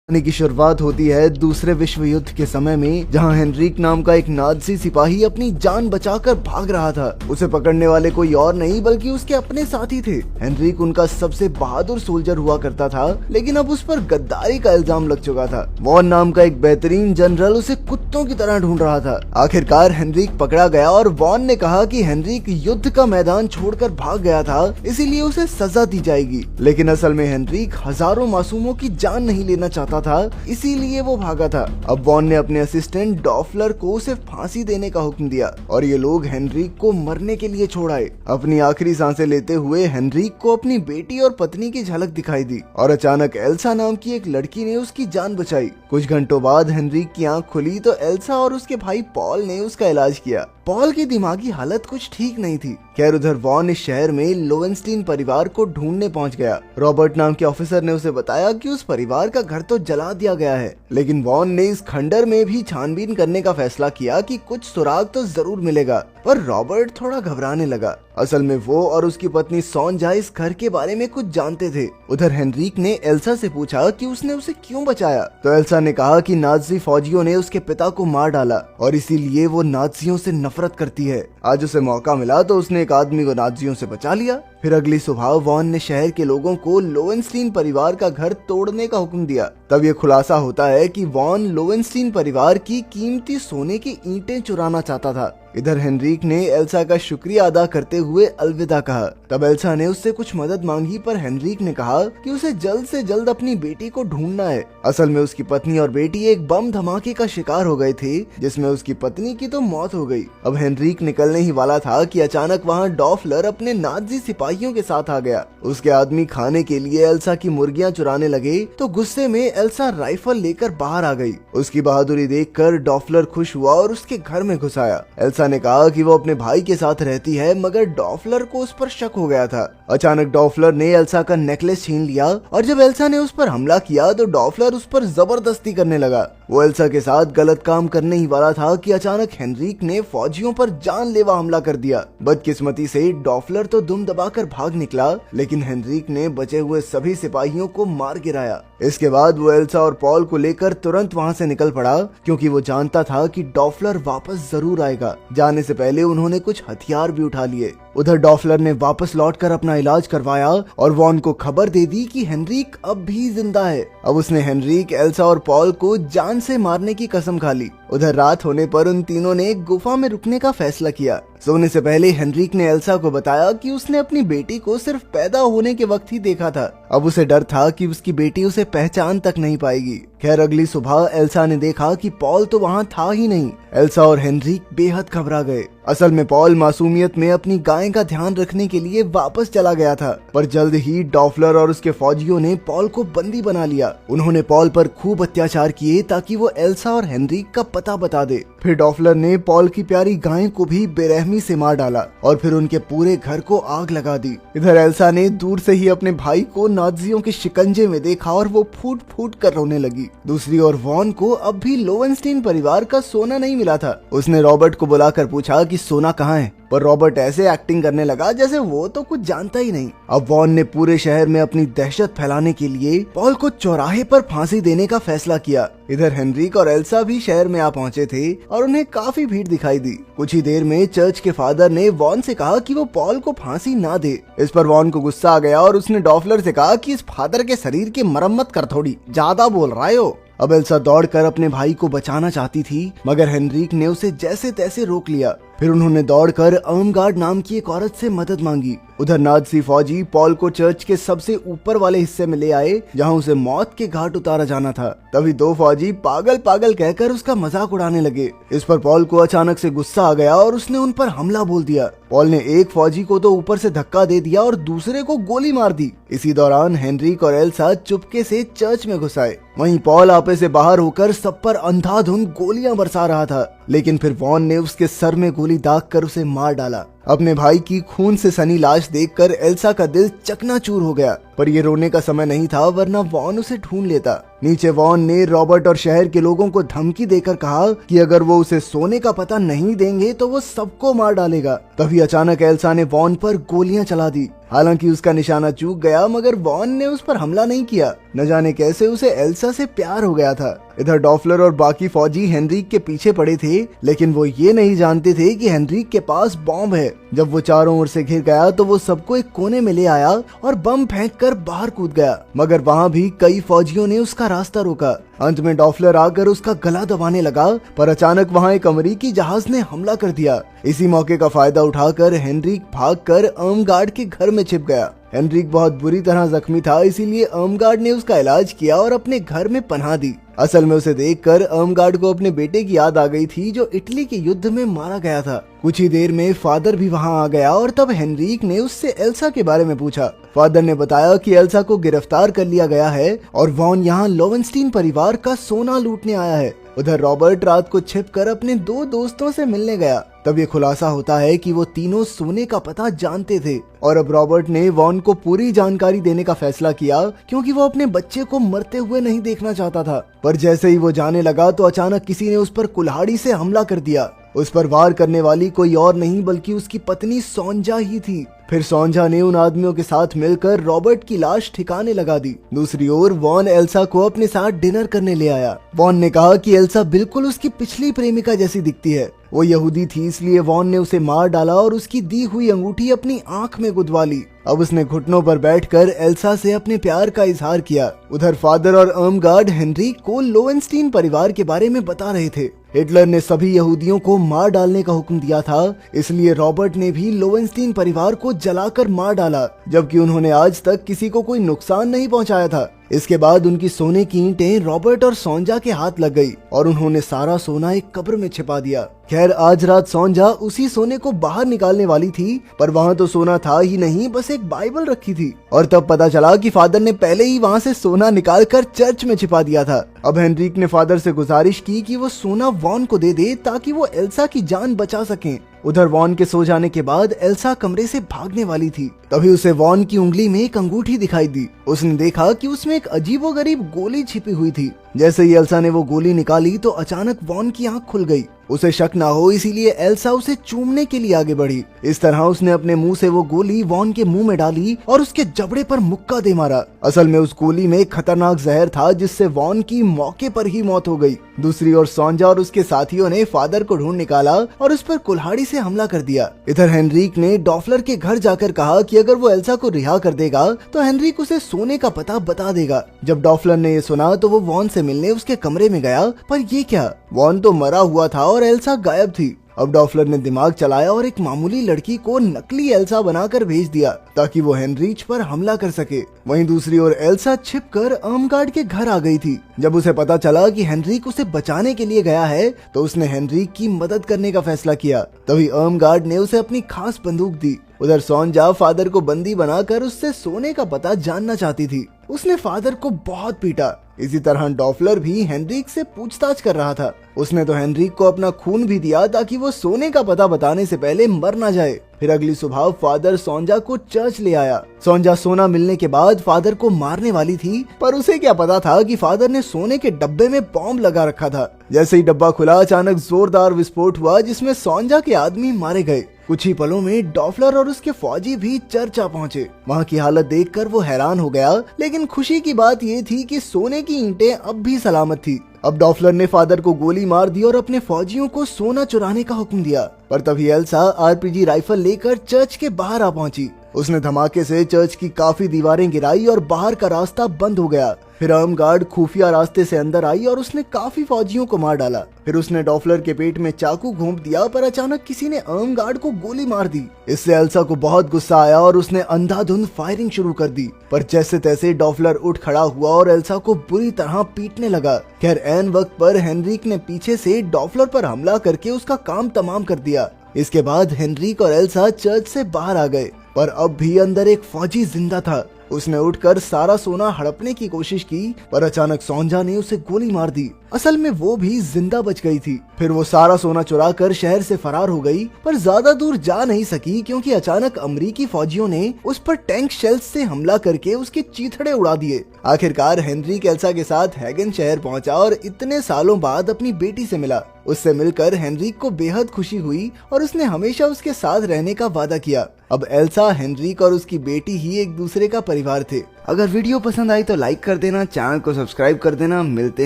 कहानी की शुरुआत होती है दूसरे विश्व युद्ध के समय में, जहां हेनरिक नाम का एक नाज़ी सिपाही अपनी जान बचाकर भाग रहा था। उसे पकड़ने वाले कोई और नहीं बल्कि उसके अपने साथी थे। हेनरिक उनका सबसे बहादुर सोल्जर हुआ करता था, लेकिन अब उस पर गद्दारी का इल्जाम लग चुका था। वॉन नाम का एक बेहतरीन जनरल उसे कुत्तों की तरह ढूंढ रहा था। आखिरकार हेनरिक पकड़ा गया और वॉन ने कहा कि हेनरिक युद्ध का मैदान छोड़कर भाग गया था, इसीलिए उसे सजा दी जाएगी। लेकिन असल में हेनरिक हजारों मासूमों की जान नहीं लेना चाहता था, इसीलिए वो भागा था। अब वॉन ने अपने असिस्टेंट डॉफलर को उसे फांसी देने का हुक्म दिया और ये लोग हेनरिक को मरने के लिए छोड़ आए। अपनी आखिरी सांसें लेते हुए हेनरिक को अपनी बेटी और पत्नी की झलक दिखाई दी और अचानक एल्सा नाम की एक लड़की ने उसकी जान बचाई। कुछ घंटों बाद हेनरिक की आंख खुली तो एल्सा और उसके भाई पॉल ने उसका इलाज किया। पॉल की दिमागी हालत कुछ ठीक नहीं थी। खैर, उधर वॉन इस शहर में लोवेंस्टीन परिवार को ढूंढने पहुंच गया। रॉबर्ट नाम के ऑफिसर ने उसे बताया कि उस परिवार का घर तो जला दिया गया है, लेकिन वॉन ने इस खंडर में भी छानबीन करने का फैसला किया कि कुछ सुराग तो जरूर मिलेगा। पर रॉबर्ट थोड़ा घबराने लगा। असल में वो और उसकी पत्नी सोंजा इस घर के बारे में कुछ जानते थे। उधर हेनरिक ने एल्सा से पूछा कि उसने उसे क्यों बचाया, तो एल्सा ने कहा कि नाज़ी फौजियों ने उसके पिता को मार डाला और इसीलिए वो नाज़ियों से नफरत करती है। आज उसे मौका मिला तो उसने एक आदमी को नाज़ियों से बचा लिया। फिर अगली सुबह वॉन ने शहर के लोगों को लोवेंस्टीन परिवार का घर तोड़ने का हुक्म दिया। तब ये खुलासा होता है कि वॉन लोवेंस्टीन परिवार की कीमती सोने की ईंटें चुराना चाहता था। इधर हेनरिक ने एल्सा का शुक्रिया अदा करते हुए अलविदा कहा। तब एल्सा ने उससे कुछ मदद मांगी, पर हेनरिक ने कहा कि उसे जल्द से जल्द अपनी बेटी को ढूंढना है। असल में उसकी पत्नी और बेटी एक बम धमाके का शिकार हो गए थे, जिसमें उसकी पत्नी की तो मौत हो गई। अब हेनरिक निकलने ही वाला था कि अचानक वहाँ डॉफलर अपने नाज़ी सिपाहियों के साथ आ गया। उसके आदमी खाने के लिए एल्सा की मुर्गियां चुराने लगे तो गुस्से में एल्सा राइफल लेकर बाहर आ गई। उसकी बहादुरी देखकर डॉफलर खुश हुआ और उसके घर में घुस आया। एल्सा ने कहा कि वो अपने भाई के साथ रहती है, मगर डॉफलर को उस पर शक हो गया था। अचानक डॉफलर ने एल्सा का नेकलेस छीन लिया और जब एल्सा ने उस पर हमला किया तो डॉफलर उस पर जबरदस्ती करने लगा। वो एल्सा के साथ गलत काम करने ही वाला था कि अचानक हेनरिक ने फौजियों पर जानलेवा हमला कर दिया। बदकिस्मती से डॉफलर तो दुम दबाकर भाग निकला, लेकिन हेनरिक ने बचे हुए सभी सिपाहियों को मार गिराया। इसके बाद वो एल्सा और पॉल को लेकर तुरंत वहाँ से निकल पड़ा, क्योंकि वो जानता था कि डॉफलर वापस जरूर आएगा। जाने से पहले उन्होंने कुछ हथियार भी उठा लिए। उधर डॉफलर ने वापस लौटकर अपना इलाज करवाया और वॉन को खबर दे दी कि हेनरिक अब भी जिंदा है। अब उसने हेनरिक, एल्सा और पॉल को जान से मारने की कसम खा ली। उधर रात होने पर उन तीनों ने एक गुफा में रुकने का फैसला किया। सोने से पहले हेनरिक ने एल्सा को बताया कि उसने अपनी बेटी को सिर्फ पैदा होने के वक्त ही देखा था। अब उसे डर था कि उसकी बेटी उसे पहचान तक नहीं पाएगी। खैर, अगली सुबह एल्सा ने देखा कि पॉल तो वहाँ था ही नहीं। एल्सा और हेनरिक बेहद घबरा गए। असल में पॉल मासूमियत में अपनी गाय का ध्यान रखने के लिए वापस चला गया था, पर जल्द ही डॉफलर और उसके फौजियों ने पॉल को बंदी बना लिया। उन्होंने पॉल पर खूब अत्याचार किए ताकि वो एल्सा और हेनरिक का पता बता दे। फिर डॉफलर ने पॉल की प्यारी गाय को भी बेरहमी से मार डाला और फिर उनके पूरे घर को आग लगा दी। इधर एल्सा ने दूर से ही अपने भाई को नाज़ियों के शिकंजे में देखा और वो फूट फूट कर रोने लगी। दूसरी ओर वॉन को अब भी लोवेंस्टीन परिवार का सोना नहीं मिला था। उसने रॉबर्ट को बुलाकर पूछा कि सोना कहाँ है, पर रॉबर्ट ऐसे एक्टिंग करने लगा जैसे वो तो कुछ जानता ही नहीं। अब वॉन ने पूरे शहर में अपनी दहशत फैलाने के लिए पॉल को चौराहे पर फांसी देने का फैसला किया। इधर हेनरिक और एल्सा भी शहर में आ पहुंचे थे और उन्हें काफी भीड़ दिखाई दी। कुछ ही देर में चर्च के फादर ने वॉन से कहा कि वो पॉल को फांसी ना दे। इस पर वॉन को गुस्सा आ गया और उसने डॉफलर से कहा कि इस फादर के शरीर की मरम्मत कर, थोड़ी ज्यादा बोल रहा है हो। अब एल्सा दौड़कर अपने भाई को बचाना चाहती थी, मगर हेनरिक ने उसे जैसे तैसे रोक लिया। फिर उन्होंने दौड़कर अर्मगार्ड नाम की एक औरत से मदद मांगी। उधर नाज़ी फौजी पॉल को चर्च के सबसे ऊपर वाले हिस्से में ले आए, जहां उसे मौत के घाट उतारा जाना था। तभी दो फौजी पागल पागल कहकर उसका मजाक उड़ाने लगे। इस पर पॉल को अचानक से गुस्सा आ गया और उसने उन पर हमला बोल दिया। पॉल ने एक फौजी को तो ऊपर से धक्का दे दिया और दूसरे को गोली मार दी। इसी दौरान हेनरिक और एल्सा चुपके से चर्च में घुस आए। वहीं पॉल आपे से बाहर होकर सब पर अंधाधुंध गोलियां बरसा रहा था, लेकिन फिर वॉन ने उसके सर में गोली दागकर उसे मार डाला। अपने भाई की खून से सनी लाश देखकर एल्सा का दिल चकनाचूर हो गया, पर ये रोने का समय नहीं था, वरना वॉन उसे ढूंढ लेता। नीचे वॉन ने रॉबर्ट और शहर के लोगों को धमकी देकर कहा कि अगर वो उसे सोने का पता नहीं देंगे तो वो सबको मार डालेगा। तभी अचानक एल्सा ने वॉन पर गोलियां चला दी। हालांकि उसका निशाना चूक गया, मगर वॉन ने उस पर हमला नहीं किया। न जाने कैसे उसे एल्सा से प्यार हो गया था। इधर डॉफलर और बाकी फौजी हेनरिक के पीछे पड़े थे, लेकिन वो ये नहीं जानते थे कि हेनरिक के पास बॉम्ब है। जब वो चारों ओर से घिर गया तो वो सबको एक कोने में ले आया और बम फेंककर बाहर कूद गया, मगर वहाँ भी कई फौजियों ने उसका रास्ता रोका। अंत में डॉफलर आकर उसका गला दबाने लगा, पर अचानक वहाँ एक अमेरिकी जहाज ने हमला कर दिया। इसी मौके का फायदा उठाकर हेनरिक भागकर अर्मगार्ड के घर में छिप गया। हेनरिक बहुत बुरी तरह जख्मी था, इसीलिए अर्मगार्ड ने उसका इलाज किया और अपने घर में पनाह दी। असल में उसे देखकर अर्मगार्ड को अपने बेटे की याद आ गई थी, जो इटली के युद्ध में मारा गया था। कुछ ही देर में फादर भी वहां आ गया और तब हेनरिक ने उससे एल्सा के बारे में पूछा। फादर ने बताया कि एल्सा को गिरफ्तार कर लिया गया है और वॉन यहाँ लोवेनस्टीन परिवार का सोना लूटने आया है। उधर रॉबर्ट रात को छिपकर अपने दो दोस्तों से मिलने गया। तब ये खुलासा होता है कि वो तीनों सोने का पता जानते थे और अब रॉबर्ट ने वॉन को पूरी जानकारी देने का फैसला किया, क्योंकि वो अपने बच्चे को मरते हुए नहीं देखना चाहता था। पर जैसे ही वो जाने लगा तो अचानक किसी ने उस पर कुल्हाड़ी से हमला कर दिया। उस पर वार करने वाली कोई और नहीं बल्कि उसकी पत्नी सोंजा ही थी। फिर सोंजा ने उन आदमियों के साथ मिलकर रॉबर्ट की लाश ठिकाने लगा दी। दूसरी ओर वॉन एल्सा को अपने साथ डिनर करने ले आया। वॉन ने कहा कि एल्सा बिल्कुल उसकी पिछली प्रेमिका जैसी दिखती है। वो यहूदी थी, इसलिए वॉन ने उसे मार डाला और उसकी दी हुई अंगूठी अपनी आंख में गुदवा ली। अब उसने घुटनों पर बैठकर एल्सा से अपने प्यार का इजहार किया। उधर फादर और अर्मगार्ड हेनरिक को लोवेनस्टीन परिवार के बारे में बता रहे थे। हिटलर ने सभी यहूदियों को मार डालने का हुक्म दिया था, इसलिए रॉबर्ट ने भी लोवेनस्टीन परिवार को जलाकर मार डाला, जबकि उन्होंने आज तक किसी को कोई नुकसान नहीं पहुंचाया था। इसके बाद उनकी सोने की ईंटें रॉबर्ट और सोंजा के हाथ लग गई और उन्होंने सारा सोना एक कब्र में छिपा दिया। खैर, आज रात सोंजा उसी सोने को बाहर निकालने वाली थी, पर वहाँ तो सोना था ही नहीं, बस एक बाइबल रखी थी। और तब पता चला कि फादर ने पहले ही वहाँ से सोना निकालकर चर्च में छिपा दिया था। अब हेनरिक ने फादर से गुजारिश की कि वो सोना वॉन को दे दे ताकि वो एल्सा की जान बचा सकें। उधर वॉन के सो जाने के बाद एल्सा कमरे से भागने वाली थी। तभी उसे वॉन की उंगली में एक अंगूठी दिखाई दी। उसने देखा कि उसमें एक अजीबोगरीब गोली छिपी हुई थी। जैसे ही एल्सा ने वो गोली निकाली तो अचानक वॉन की आंख खुल गई। उसे शक ना हो, इसीलिए एल्सा उसे चूमने के लिए आगे बढ़ी। इस तरह उसने अपने मुंह से वो गोली वॉन के मुंह में डाली और उसके जबड़े पर मुक्का दे मारा। असल में उस गोली में खतरनाक जहर था, जिससे वॉन की मौके पर ही मौत हो गई। दूसरी ओर सोंजा और उसके साथियों ने फादर को ढूंढ निकाला और उस पर कुल्हाड़ी से हमला कर दिया। इधर हेनरिक ने डॉफलर के घर जाकर कहा कि अगर वो एल्सा को रिहा कर देगा तो हेनरिक उसे सोने का पता बता देगा। जब डॉफलर ने ये सुना तो वो वॉन से मिलने उसके कमरे में गया, पर ये क्या, वॉन तो मरा हुआ था और एल्सा गायब थी। अब डॉफलर ने दिमाग चलाया और एक मामूली लड़की को नकली एल्सा बनाकर भेज दिया ताकि वो हेनरिक पर हमला कर सके। वहीं दूसरी ओर एल्सा छिपकर अर्मगार्ड के घर आ गई थी। जब उसे पता चला कि हेनरिक उसे बचाने के लिए गया है तो उसने हेनरिक की मदद करने का फैसला किया। तभी अर्मगार्ड ने उसे अपनी खास बंदूक दी। उधर सोंजा फादर को बंदी बनाकर उससे सोने का पता जानना चाहती थी। उसने फादर को बहुत पीटा। इसी तरह डॉफलर भी हेनरिक से पूछताछ कर रहा था। उसने तो हेनरिक को अपना खून भी दिया ताकि वो सोने का पता बताने से पहले मर ना जाए। फिर अगली सुबह फादर सोंजा को चर्च ले आया। सोंजा सोना मिलने के बाद फादर को मारने वाली थी, पर उसे क्या पता था कि फादर ने सोने के डब्बे में बॉम्ब लगा रखा था। जैसे ही डब्बा खुला, अचानक जोरदार विस्फोट हुआ जिसमें सोंजा के आदमी मारे गए। कुछ ही पलों में डॉफलर और उसके फौजी भी चर्च आ पहुंचे। वहाँ की हालत देखकर वो हैरान हो गया, लेकिन खुशी की बात ये थी कि सोने की ईंटें अब भी सलामत थी। अब डॉफलर ने फादर को गोली मार दी और अपने फौजियों को सोना चुराने का हुक्म दिया। पर तभी एल्सा आरपीजी राइफल लेकर चर्च के बाहर आ पहुंची। उसने धमाके से चर्च की काफी दीवारें गिराई और बाहर का रास्ता बंद हो गया। फिर अर्मगार्ड खुफिया रास्ते से अंदर आई और उसने काफी फौजियों को मार डाला। फिर उसने डॉफलर के पेट में चाकू घोंप दिया, पर अचानक किसी ने अर्मगार्ड को गोली मार दी। इससे एल्सा को बहुत गुस्सा आया और उसने अंधाधुंध फायरिंग शुरू कर दी। पर जैसे तैसे डॉफलर उठ खड़ा हुआ और एल्सा को बुरी तरह पीटने लगा। खैर, ऐन वक्त पर हेनरिक ने पीछे से डॉफलर पर हमला करके उसका काम तमाम कर दिया। इसके बाद हेनरिक और एल्सा चर्च से बाहर आ गए, पर अब भी अंदर एक फौजी जिंदा था। उसने उठकर सारा सोना हड़पने की कोशिश की, पर अचानक सोंजा ने उसे गोली मार दी। असल में वो भी जिंदा बच गई थी। फिर वो सारा सोना चुरा कर शहर से फरार हो गई, पर ज्यादा दूर जा नहीं सकी क्योंकि अचानक अमेरिकी फौजियों ने उस पर टैंक शेल्स से हमला करके उसके चीथड़े उड़ा दिए। आखिरकार हेनरिक एल्सा के साथ हैगन शहर पहुंचा और इतने सालों बाद अपनी बेटी से मिला। उससे मिलकर हेनरिक को बेहद खुशी हुई और उसने हमेशा उसके साथ रहने का वादा किया। अब एल्सा, हेनरिक और उसकी बेटी ही एक दूसरे का परिवार थे। अगर वीडियो पसंद आई तो लाइक कर देना, चैनल को सब्सक्राइब कर देना। मिलते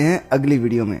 हैं अगली वीडियो में।